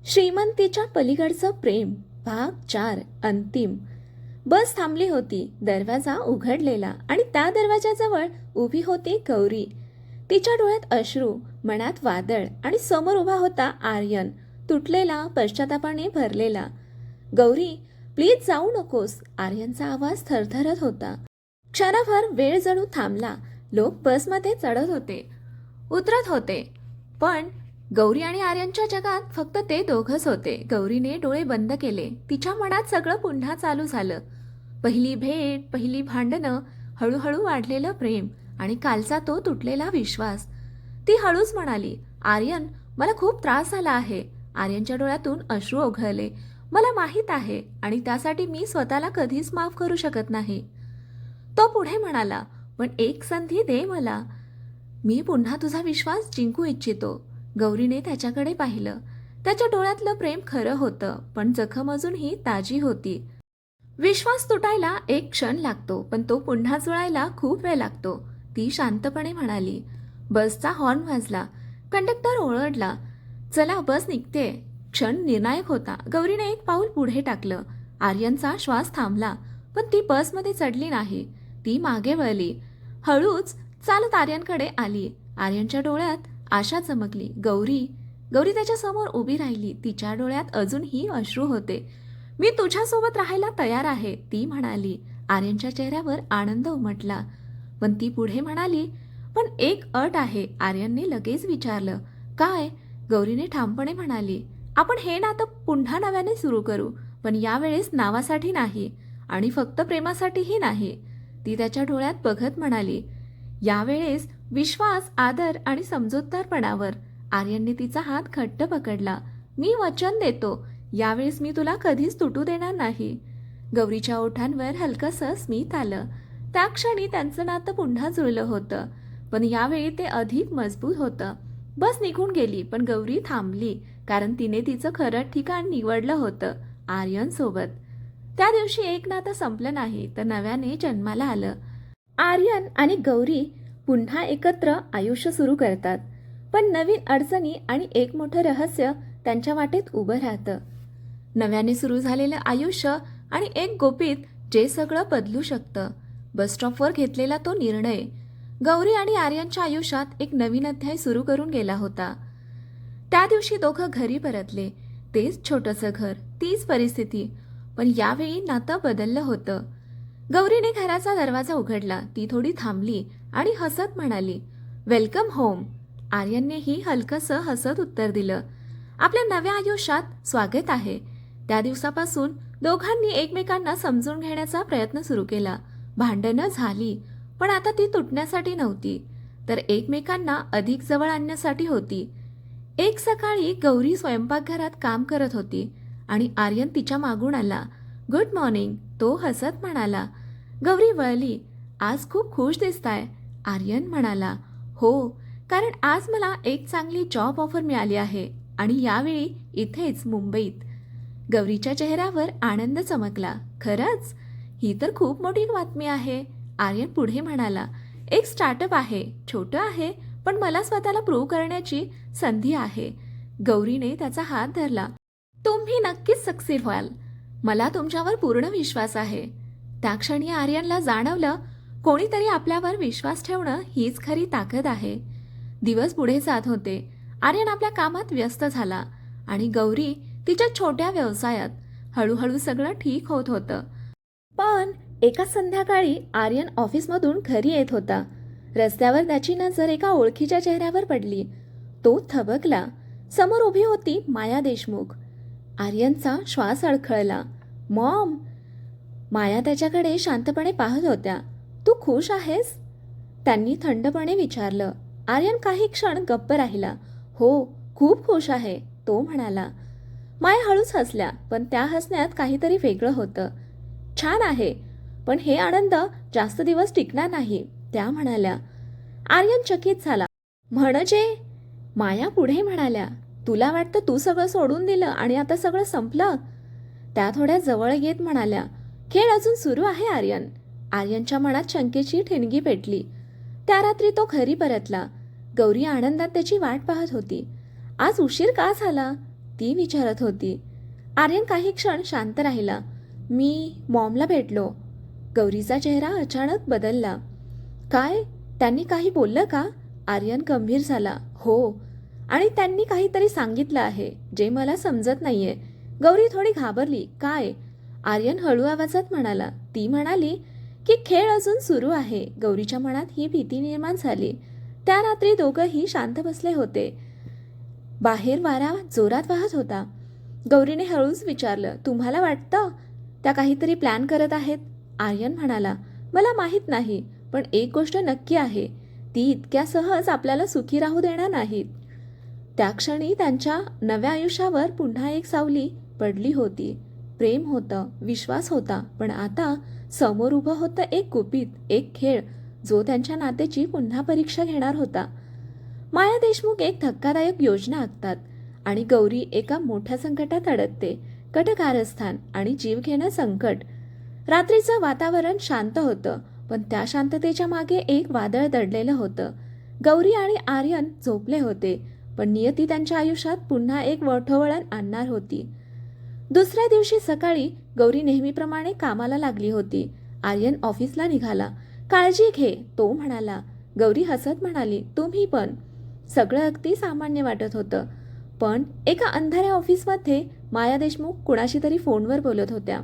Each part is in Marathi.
श्रीमंतीच्या पलीकडचं प्रेम भाग 4 अंतिम. बस थांबली होती. दरवाजा उघडलेला आणि त्या दरवाजाजवळ उभी होती गौरी. तिच्या डोळ्यात अश्रू, मनात वादळ आणि समोर उभा होता आर्यन, तुटलेला, पश्चातापाने भरलेला. गौरी, प्लीज जाऊ नकोस. आर्यनचा आवाज थरथरत होता. क्षणभर वेळ जणू थांबला. लोक बसमध्ये चढत होते, उतरत होते, पण गौरी आणि आर्यनच्या जगात फक्त ते दोघंच होते. गौरीने डोळे बंद केले. तिच्या मनात सगळं पुन्हा चालू झालं. पहिली भेट, पहिली भांडणं, हळूहळू वाढलेलं प्रेम आणि कालचा तो तुटलेला विश्वास. ती हळूच म्हणाली, आर्यन, मला खूप त्रास झाला आहे. आर्यनच्या डोळ्यातून अश्रू ओघळले. मला माहीत आहे आणि त्यासाठी मी स्वतःला कधीच माफ करू शकत नाही. तो पुढे म्हणाला, पण एक संधी दे मला. मी पुन्हा तुझा विश्वास जिंकू इच्छितो. गौरीने त्याच्याकडे पाहिलं. त्याच्या डोळ्यातलं प्रेम खरं होतं, पण जखम अजूनही ताजी होती. विश्वास तुटायला एक क्षण लागतो, पण तो पुन्हा जुळायला खूप वेळ लागतो. ती शांतपणे म्हणाली. बसचा हॉर्न वाजला. कंडक्टर ओरडला, चला बस निघते. क्षण निर्णायक होता. गौरीने एक पाऊल पुढे टाकलं. आर्यनचा श्वास थांबला, पण ती बसमध्ये चढली नाही. ती मागे वळली. हळूच चालत आर्यनकडे आली. आर्यनच्या डोळ्यात आशा चमकली. गौरी गौरी त्याच्या समोर उभी राहिली. तिच्या डोळ्यात अजूनही अश्रू होते. मी तुझ्यासोबत राहायला तयार आहे, ती म्हणाली. आर्यनच्या चेहऱ्यावर आनंद उमटला. पण ती पुढे म्हणाली, पण एक अट आहे. आर्यनने लगेच विचारलं, काय? गौरीने ठामपणे म्हणाली, आपण हे नातं पुन्हा नव्याने सुरू करू, पण यावेळेस नावासाठी नाही आणि फक्त प्रेमासाठीही नाही. ती त्याच्या डोळ्यात बघत म्हणाली, यावेळेस विश्वास, आदर आणि समजूतदारपणावर. आर्यनने तिचा हात घट्ट पकडला. मी वचन देतो, यावेळेस मी तुला कधीच तुटू देणार नाही. गौरीच्या ओठांवर हलकंसं स्मित आलं. त्या क्षणी त्यांचं नातं पुन्हा जुळलं होतं, पण यावेळी ते अधिक मजबूत होतं. बस निघून गेली, पण गौरी थांबली, कारण तिने तिचं खरं ठिकाण निवडलं होतं, आर्यन सोबत. त्या दिवशी एक नातं संपलं नाही, तर नव्याने जन्माला आलं. आर्यन आणि गौरी पुन्हा एकत्र आयुष्य सुरू करतात, पण नवीन अडचणी आणि एक मोठं रहस्य त्यांच्या वाटेत उभं राहतं. नव्याने सुरू झालेलं आयुष्य आणि एक गुपित जे सगळं बदलू शकतं. बस स्टॉपवर घेतलेला तो निर्णय गौरी आणि आर्यनच्या आयुष्यात एक नवीन अध्याय सुरू करून गेला होता. त्या दिवशी दोघं घरी परतले. तेच छोटंसं घर, तीच परिस्थिती, पण यावेळी नातं बदललं होतं. गौरीने घराचा दरवाजा उघडला. ती थोडी थांबली आणि हसत म्हणाली, वेलकम होम. आर्यननेही हलकंसं हसत उत्तर दिलं, आपल्या नव्या आयुष्यात स्वागत आहे. त्या दिवसापासून दोघांनी एकमेकांना समजून घेण्याचा प्रयत्न सुरू केला. भांडणं झाली, पण आता ती तुटण्यासाठी नव्हती, तर एकमेकांना अधिक जवळ आणण्यासाठी होती. एक सकाळी गौरी स्वयंपाकघरात काम करत होती आणि आर्यन तिच्या मागून आला. गुड मॉर्निंग, तो हसत म्हणाला. गौरी वळली. आज खूप खुश दिसताय. आर्यन म्हणाला, हो, कारण आज मला एक चांगली जॉब ऑफर मिळाली आहे आणि यावेळी इथेच मुंबईत. गौरीच्या चेहऱ्यावर आनंद चमकला. खरंच? ही तर खूप मोठी बातमी आहे. आर्यन पुढे म्हणाला, एक स्टार्टअप आहे, छोटं आहे, पण मला स्वतःला प्रूव्ह करण्याची संधी आहे. गौरीने त्याचा हात धरला. तुम्ही नक्कीच सक्सीड व्हाल. मला तुमच्यावर पूर्ण विश्वास आहे. त्या क्षणी आर्यनला जाणवलं, कोणीतरी आपल्यावर विश्वास ठेवणं हीच खरी ताकद आहे. दिवस पुढे जात होते. आर्यन आपल्या कामात व्यस्त झाला आणि गौरी तिच्या छोट्या व्यवसायात. हळूहळू सगळं ठीक होत होतं. पण एका संध्याकाळी आर्यन ऑफिसमधून घरी येत होता. रस्त्यावर त्याची नजर एका ओळखीच्या चेहऱ्यावर पडली. तो थबकला. समोर उभी होती माया देशमुख. आर्यनचा श्वास अडखळला. मॉम. माया त्याच्याकडे शांतपणे पाहत होत्या. तू खुश आहेस? त्यांनी थंडपणे विचारलं. आर्यन काही क्षण गप्प राहिला. हो, खूप खुश आहे, तो म्हणाला. माया हळूच हसल्या, पण त्या हसण्यात काहीतरी वेगळं होतं. छान आहे, पण हे आनंद जास्त दिवस टिकणार नाही, त्या म्हणाल्या. आर्यन चकित झाला. म्हणजे? माया पुढे म्हणाल्या, तुला वाटतं तू सगळं सोडून दिलं आणि आता सगळं संपलं? त्या थोड्या जवळ येत म्हणाल्या, खेळ अजून सुरू आहे आर्यन. आर्यनच्या मनात शंकेची ठिणगी पेटली. त्या रात्री तो घरी परतला. गौरी आनंदात त्याची वाट पाहत होती. आज उशीर का झाला? ती विचारत होती. आर्यन काही क्षण शांत राहिला. मी मॉमला भेटलो. गौरीचा चेहरा अचानक बदलला. काय? त्यांनी काही बोललं का? आर्यन गंभीर झाला. हो, आणि त्यांनी काहीतरी सांगितलं आहे जे मला समजत नाहीये. गौरी थोडी घाबरली. काय? आर्यन हळू आवाजात म्हणाला. ती म्हणाली की खेळ अजून सुरू आहे. गौरीच्या मनात ही भीती निर्माण झाली. त्या रात्री दोघंही शांत बसले होते. बाहेर वारा जोरात वाहत होता. गौरीने हळूच विचारलं, तुम्हाला वाटतं त्या काहीतरी प्लॅन करत आहेत? आर्यन म्हणाला, मला माहीत नाही, पण एक गोष्ट नक्की आहे, ती इतक्या सहज आपल्याला सुखी राहू देणार नाहीत. त्या क्षणी त्यांच्या नव्या आयुष्यावर पुन्हा एक सावली पडली होती. प्रेम होतं, विश्वास होता, पण आता समोर उभं होतं एक गुपित, एक खेळ जो त्यांच्या नात्याची पुन्हा परीक्षा घेणार होता. माया देशमुख एक धक्कादायक योजना आखतात आणि गौरी एका मोठ्या संकटात अडकते. कटकारस्थान आणि जीवघेणं संकट. रात्रीचं वातावरण शांत होतं, पण त्या शांततेच्या मागे एक वादळ दडलेलं होतं. गौरी आणि आर्यन झोपले होते, पण नियती त्यांच्या आयुष्यात पुन्हा एक मोठं वळण आणणार होती. दुसऱ्या दिवशी सकाळी गौरी नेहमीप्रमाणे कामाला लागली होती. आर्यन ऑफिसला निघाला. काळजी घे, तो म्हणाला. गौरी हसत म्हणाली, तुम्ही पण. सगळं अगदी सामान्य वाटत होतं, पण एका अंधाऱ्या ऑफिसमध्ये माया देशमुख कुणाशी तरी फोनवर बोलत होत्या.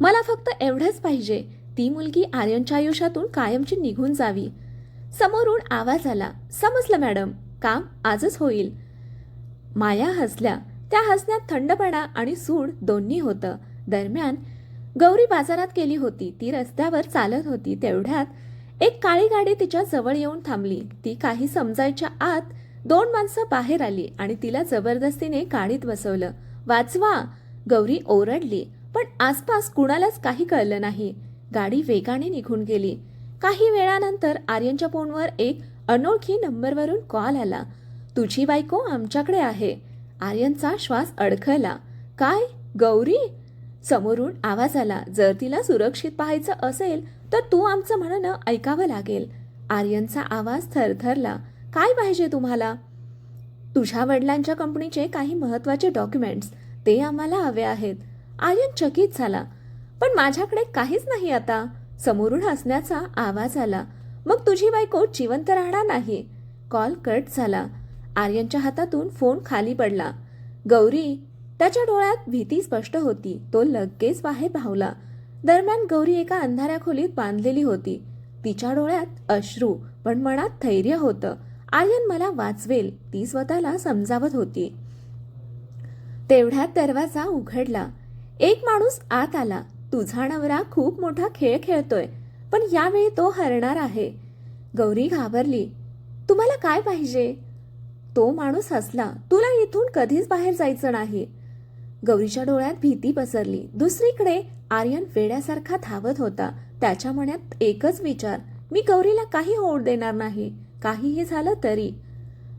मला फक्त एवढंच पाहिजे, ती मुलगी आर्यनच्या आयुष्यातून कायमची निघून जावी. समोरून आवाज आला. समजलं मॅडम, काम आजच होईल. माया हसल्या. त्या हसण्यात थंडपणा आणि सूड दोन्ही होतं. दरम्यान गौरी बाजारात गेली होती. ती रस्त्यावर चालत होती. तेवढ्यात एक काळी गाडी तिच्या जवळ येऊन थांबली. ती काही समजायच्या आत दोन माणसं बाहेर आली आणि तिला जबरदस्तीने गाडीत बसवलं. वाचवा, गौरी ओरडली, पण आसपास कुणालाच काही कळलं नाही. गाडी वेगाने निघून गेली. काही वेळानंतर आर्यनच्या फोनवर एक अनोळखी नंबरवरून कॉल आला. तुझी बायको आमच्याकडे आहे. आर्यनचा श्वास अडखळला. काय? गौरी? समोरून आवाज आला. जर तिला सुरक्षित पाहायचं असेल तर तू आमचं म्हणणं ऐकावं लागेल. आर्यनचा आवाज थरथरला. काय पाहिजे तुम्हाला? तुझ्या वडिलांच्या कंपनीचे काही महत्त्वाचे डॉक्युमेंट्स, ते आम्हाला हवे आहेत. आर्यन चकित झाला. पण माझ्याकडे काहीच नाही आता. समोरून हसण्याचा आवाज आला. मग तुझी बायको जिवंत राहणार नाही. कॉल कट झाला. आर्यनच्या हातातून फोन खाली पडला. गौरी? त्याच्या डोळ्यात भीती स्पष्ट होती. तो लगेच बाहेर धावला. दरम्यान गौरी एका अंधाऱ्या खोलीत बांधलेली होती. तिच्या डोळ्यात अश्रू, पण मनात धैर्य होतं. आर्यन मला वाचवेल, ती स्वतःला समजावत होती. तेवढ्यात दरवाजा उघडला. एक माणूस आत आला. तुझा नवरा खूप मोठा खेळ खेळतोय, पण यावेळी तो हरणार आहे. गौरी घाबरली. तुम्हाला काय पाहिजे? तो माणूस हसला. तुला इथून कधीच बाहेर जायचं नाही. गौरीच्या डोळ्यात भीती पसरली. दुसरीकडे आर्यन वेड्यासारखा धावत होता. त्याच्या मनात एकच विचार, मी गौरीला काही होऊ देणार नाही, काहीही झालं तरी.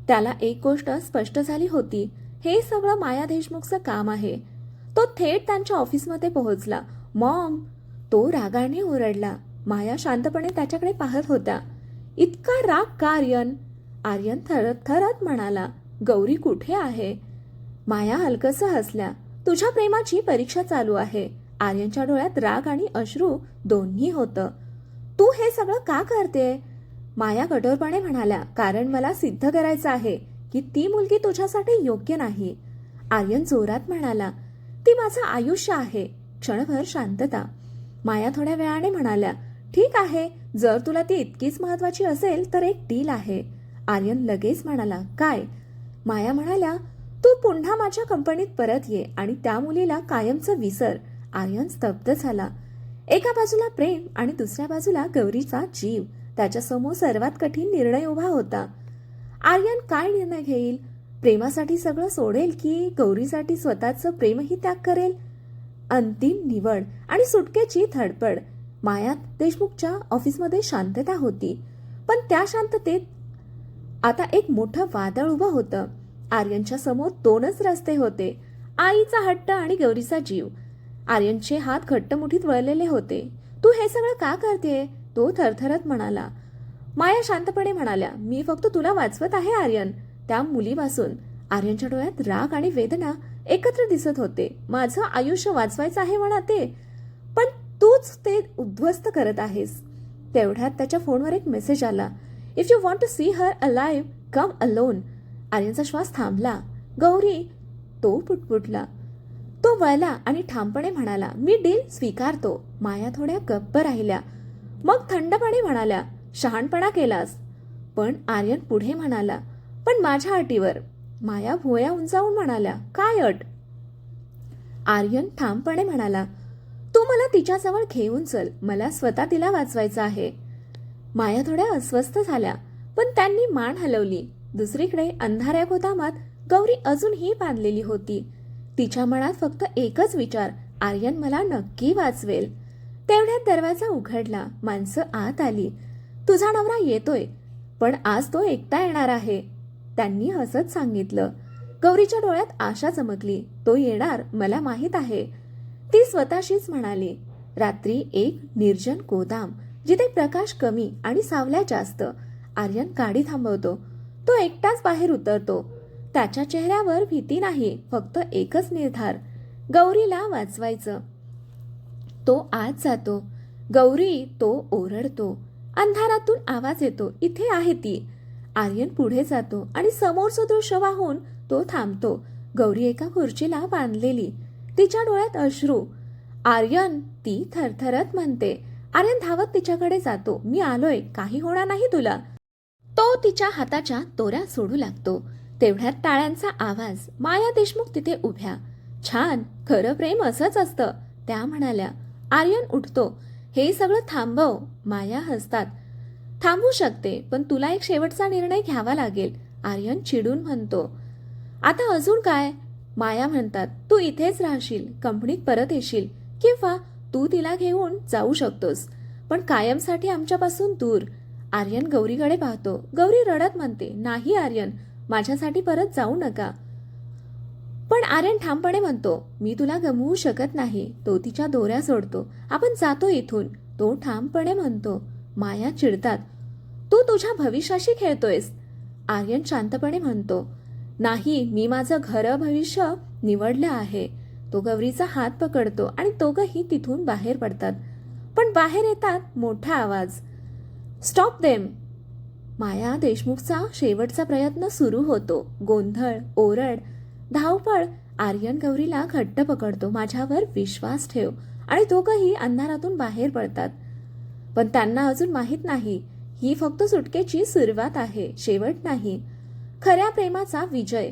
त्याला एक गोष्ट स्पष्ट झाली होती, हे सगळं माया देशमुखचं काम आहे. तो थेट त्यांच्या ऑफिसमध्ये पोहोचला. मॉम! तो रागाने ओरडला. माया शांतपणे त्याच्याकडे पाहत होता. इतका राग का आर्यन? आर्यन थरत थरत म्हणाला, गौरी कुठे आहे? माया हलकसं हसल्या. तुझ्या प्रेमाची परीक्षा चालू आहे. आर्यनच्या डोळ्यात राग आणि अश्रू दोन्ही होतं. तू हे सगळं का करते? माया कठोरपणे म्हणाल्या, कारण मला सिद्ध करायचं आहे की ती मुलगी तुझ्यासाठी योग्य नाही. आर्यन जोरात म्हणाला, ती माझं आयुष्य आहे. क्षणभर शांतता. माया थोड्या वेळाने म्हणाल्या, ठीक आहे, जर तुला ती इतकीच महत्वाची असेल तर एक डील आहे. आर्यन लगेच म्हणाला, काय? माया म्हणाल्या, तू पुन्हा माझ्या कंपनीत परत ये आणि त्या मुलीला कायमचं विसर. आर्यन स्तब्ध झाला. एका बाजूला प्रेम आणि दुसऱ्या बाजूला गौरीचा जीव. त्याच्यासमोर सर्वात कठीण निर्णय उभा होता. आर्यन काय निर्णय घेईल? प्रेमासाठी सगळं सोडेल की गौरीसाठी स्वतःचं प्रेमही त्याग करेल? अंतिम निवड आणि सुटकेची धडपड. माया देशमुखच्या ऑफिसमध्ये शांतता होती, पण त्या शांततेत आता एक मोठं वादळ उभं होतं. आर्यनच्या समोर दोनच रस्ते होते, आईचा हट्ट आणि गौरीचा जीव. आर्यनचे हात घट्ट मुठीत वळलेले होते. तू हे सगळं का करते? तो थरथरत म्हणाला. माया शांतपणे म्हणाल्या, मी फक्त तुला वाचवत आहे आर्यन, त्या मुलीपासून. आर्यनच्या डोळ्यात राग आणि वेदना एकत्र दिसत होते. माझं आयुष्य वाचवायचं आहे म्हणा ते, पण तूच ते उद्ध्वस्त करत आहेस. तेवढ्यात त्याच्या फोनवर एक मेसेज आला. If you want to see her alive come alone. आर्यनचा श्वास थांबला. गौरी, तो पुटपुटला. तो वळला आणि ठामपणे म्हणाला, मी डील स्वीकारतो. माया थोड्या गप्प राहिल्या, मग थंडपणे म्हणाल्या, शहाणपणा केलास. पण आर्यन पुढे म्हणाला, पण माझ्या अटीवर. माया भुवया उंचावून म्हणाल्या, काय अट? आर्यन ठामपणे म्हणाला, तू मला तिच्याजवळ घेऊन चल. मला स्वतः तिला वाचवायचं आहे. माया थोड्या अस्वस्थ झाल्या, पण त्यांनी मान हलवली. दुसरीकडे अंधाऱ्या गोदामात गौरी अजूनही बांधलेली होती. तिच्या मनात फक्त एकच विचार, आर्यन मला नक्की वाचवेल. तेवढ्यात दरवाजा उघडला. माणसं आत आली. तुझा नवरा येतोय, पण आज तो एकटा येणार आहे, त्यांनी हसत सांगितलं. गौरीच्या डोळ्यात आशा चमकली. तो येणार, मला माहीत आहे, ती स्वतःशीच म्हणाली. रात्री एक निर्जन गोदाम, जिथे प्रकाश कमी आणि सावल्या जास्त. आर्यन गाडी थांबवतो. तो एकटाच बाहेर उतरतो. त्याच्या चेहऱ्यावर भीती नाही, फक्त एकच निर्धार, गौरीला वाचवायचं. तो आत जातो. गौरी, तो ओरडतो. अंधारातून आवाज येतो, इथे आहे ती. आर्यन पुढे जातो आणि समोरचं दृश्य पाहून तो थांबतो. गौरी एका खुर्चीला बांधलेली, तिच्या डोळ्यात अश्रू. आर्यन, ती थरथरत म्हणते. आर्यन धावत तिच्याकडे जातो. मी आलोय, काही होणार नाही तुला. तो तिच्या हाताच्या दोऱ्या सोडू लागतो. तेवढ्यात टाळ्यांचा आवाज. माया देशमुख तिथे उभ्या. छान, खरं प्रेम असंच असतं, त्या म्हणाल्या. आर्यन उठतो. हे सगळं थांबव. माया हसतात. थांबू शकते, पण तुला एक शेवटचा निर्णय घ्यावा लागेल, आर्यन चिडून म्हणतो. आता अजून काय? माया म्हणतात. तू इथेच राहशील, कंपनीत परत येशील, किंवा तू तिला घेऊन जाऊ शकतोस, पण कायमसाठी आमच्यापासून दूर. आर्यन गौरीकडे पाहतो. गौरी रडत म्हणते, नाही आर्यन, माझ्यासाठी परत जाऊ नका. पण आर्यन ठामपणे म्हणतो, मी तुला गमवू शकत नाही. तो तिच्या दोऱ्या सोडतो. आपण जातो इथून, तो ठामपणे म्हणतो. माया चिडतात. तू तुझ्या भविष्याशी खेळतोयस. आर्यन शांतपणे म्हणतो, नाही, मी माझं खरं भविष्य निवडलं आहे. तो गौरीचा हात पकडतो आणि दोघंही तिथून बाहेर पडतात. पण बाहेर येतात मोठा आवाज, स्टॉप देम. माया देशमुखचा शेवटचा प्रयत्न सुरू होतो. गोंधळ, ओरड, धावपळ. आर्यन गौरीला घट्ट पकडतो. माझ्यावर विश्वास ठेव. आणि दोघंही अंधारातून बाहेर पडतात. पण त्यांना अजून माहीत नाही, ही फक्त सुटकेची सुरुवात आहे, शेवट नाही. खऱ्या प्रेमाचा विजय,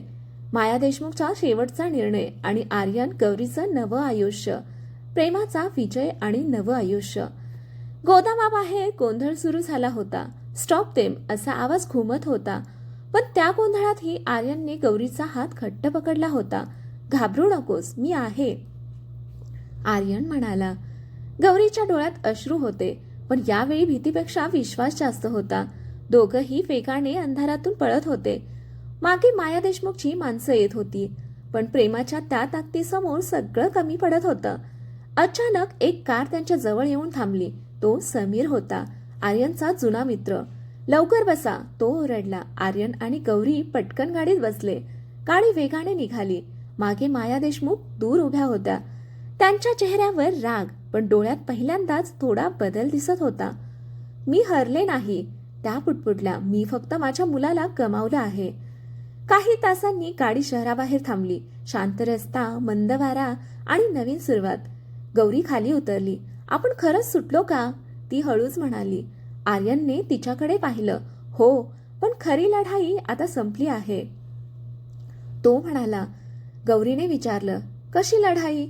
माया देशमुखचा शेवटचा निर्णय आणि आर्यन गौरीचं नवं आयुष्य. प्रेमाचा विजय आणि नवं आयुष्य. गोदामाबाहेर गोंधळ सुरू झाला होता. स्टॉप देम असा आवाज घुमत होता. पण त्या गोंधळातही आर्यनने गौरीचा हात घट्ट पकडला होता. घाबरू नकोस, मी आहे, आर्यन म्हणाला. गौरीच्या डोळ्यात अश्रू होते, पण यावेळी भीतीपेक्षा विश्वास जास्त होता. दोघंही वेगाने अंधारातून पळत होते. मागे माया देशमुखची माणसं येत होती, पण प्रेमाच्या त्या ताकदीसमोर सगळं कमी पडत होतं. अचानक एक कार त्यांच्या जवळ येऊन थांबली. तो समीर होता, आर्यनचा जुना मित्र. लवकर बसा, तो ओरडला. आर्यन आणि गौरी पटकन गाडीत बसले. गाडी वेगाने निघाली. मागे माया देशमुख दूर उभ्या होत्या. त्यांच्या चेहऱ्यावर राग, पण डोळ्यात पहिल्यांदाच थोडा बदल दिसत होता. मी हरले नाही, त्या पुटपुटल्या. मी फक्त माझ्या मुलाला गमावलं आहे. काही तासांनी गाडी शहराबाहेर थांबली. शांत रस्ता, मंद वारा आणि नवीन सुरुवात. गौरी खाली उतरली. आपण खरंच सुटलो का? ती हळूच म्हणाली. आर्यनने तिच्याकडे पाहिलं. हो, पण खरी लढाई आता संपली आहे, तो म्हणाला. गौरीने विचारलं, कशी लढाई?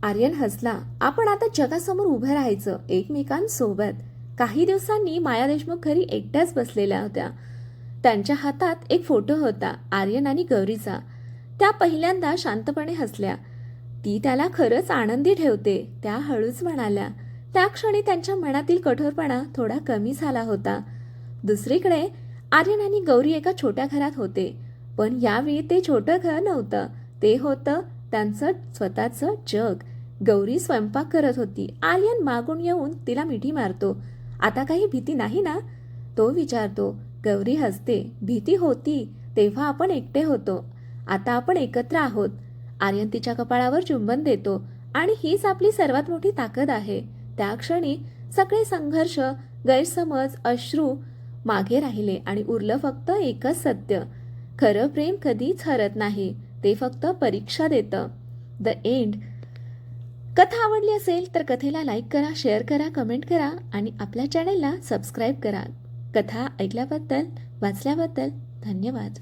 आर्यन हसला. आपण आता जगासमोर उभं राहायचं, एकमेकांसोबत. काही दिवसांनी माया देशमुख घरी एकट्याच बसलेल्या होत्या. त्यांच्या हातात एक फोटो होता, आर्यन आणि गौरीचा. त्या पहिल्यांदा शांतपणे हसल्या. ती त्याला खरंच आनंदी ठेवते, त्या हळूच म्हणाल्या. त्या क्षणी त्यांच्या मनातील कठोरपणा थोडा कमी झाला होता. दुसरीकडे आर्यन आणि गौरी एका छोट्या घरात होते. पण यावेळी ते छोटं घर नव्हतं, ते होतं त्यांचं स्वतःचं जग. गौरी स्वयंपाक करत होती. आर्यन मागून येऊन तिला मिठी मारतो. आता काही भीती नाही ना, तो विचारतो. गौरी हसते. भीती होती तेव्हा आपण एकटे होतो, आता आपण एकत्र आहोत. आर्यन तिच्या कपाळावर चुंबन देतो आणि हीच आपली सर्वात मोठी ताकद आहे. त्या क्षणी सगळे संघर्ष, गैरसमज, अश्रू मागे राहिले आणि उरलं फक्त एकच सत्य. खरं प्रेम कधीच हरत नाही, ते फक्त परीक्षा देतं. The end. कथा आवडली असेल तर कथेला लाईक करा, शेअर करा, कमेंट करा आणि आपल्या चॅनलला सबस्क्राईब करा. कथा ऐकल्याबद्दल, वाचल्याबद्दल धन्यवाद.